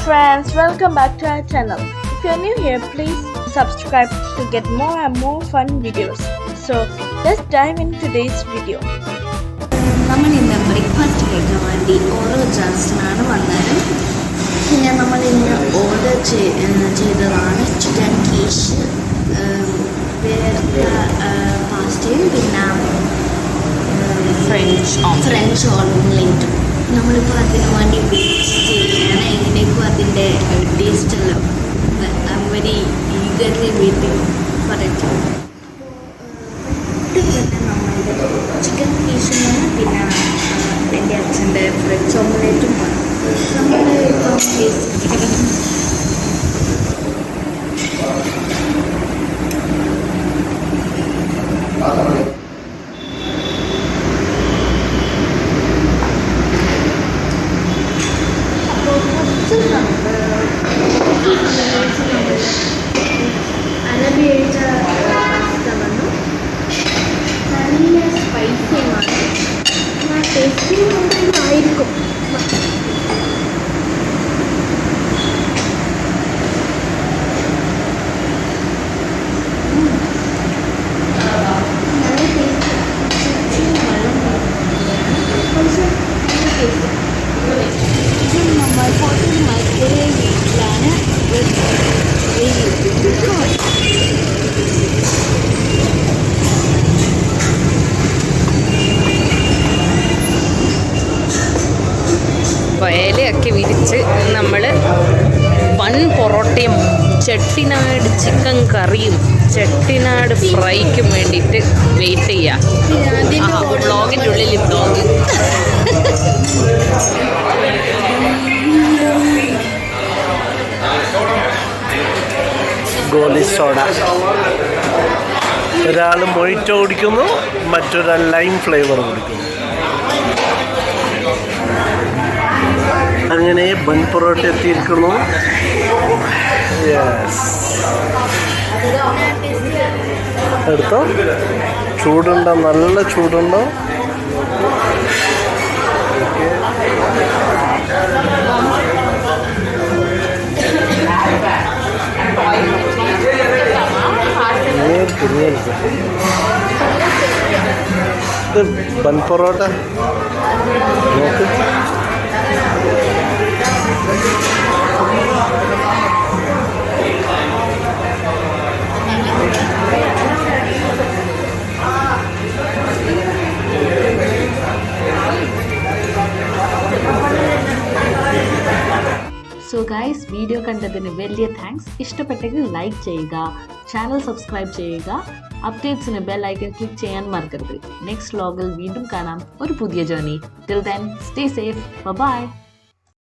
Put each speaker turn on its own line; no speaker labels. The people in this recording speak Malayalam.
friends, welcome back to our channel. If you're new here, please subscribe to get more and more fun videos. So let's dive into today's video.
നമ്മൾ ഇന്ന് ബ്രേക്ക്ഫാസ്റ്റ് കഴിക്കാൻ വേണ്ടി ഓരോ ജാൻസിനാണ് വന്നത്. പിന്നെ നമ്മൾ ഇന്ന് ഓർഡർ ചെയ്തതാണ് ചിക്കൻ കീഷ്, പാസ്റ്റയും പിന്നെ ഫ്രഞ്ച് ഓംലെറ്റും. നമ്മളിപ്പോൾ അതിന് വേണ്ടി വെയിറ്റ് ചെയ്യുകയാണ്. എങ്ങനെയൊക്കെ അതിൻ്റെ ടേസ്റ്റ് എല്ലാം I am very eagerly waiting for it. നമ്മളുടെ ചിക്കൻ പീസുമാണ്, പിന്നെ എൻ്റെ അച്ഛൻ്റെ ഫ്രഞ്ച് ഓംലെറ്റും നമ്മൾ അറബിയുടെ പാസ്ത വന്നു. നല്ല സ്പൈസിയുമാണ്. ടേസ്റ്റിംഗ് ആയിരിക്കും. നമ്മൾ ഹോട്ടൽ മൈക്രോവേവ് വീട്ടിലാണ്
ഇലയൊക്കെ വിരിച്ച് നമ്മൾ ബൺ പൊറോട്ടയും ചെട്ടിനാട് ചിക്കൻ കറിയും ചെട്ടിനാട് ഫ്രൈക്കും വേണ്ടിയിട്ട് വെയിറ്റ് ചെയ്യാം. ബ്ലോഗിൻ്റെ ഉള്ളിൽ ബ്ലോഗ്
ഗോലി സോഡ. ഒരാൾ മൊയ്റ്റോ കുടിക്കുന്നു, മറ്റൊരാൾ ലൈം ഫ്ലേവർ കുടിക്കുന്നു. അങ്ങനെ ബൺ പൊറോട്ട എത്തിയിരിക്കുന്നു. എടുത്തോ, ചൂടുണ്ടോ? നല്ല ചൂടുണ്ടോ? ഇത് ബൺ പൊറോട്ട നോക്ക്.
സോ ഗൈസ്, വീഡിയോ കണ്ടതിന് വലിയ താങ്ക്സ്. ഇഷ്ടപ്പെട്ടെങ്കിൽ ലൈക്ക് ചെയ്യുക, ചാനൽ സബ്സ്ക്രൈബ് ചെയ്യുക, അപ്ഡേറ്റ്സിന് ബെൽ ഐക്കൺ ക്ലിക്ക് ചെയ്യാൻ മറക്കരുത്. നെക്സ്റ്റ് വ്ലോഗിൽ വീണ്ടും കാണാം, ഒരു പുതിയ journey. Till then stay safe, by.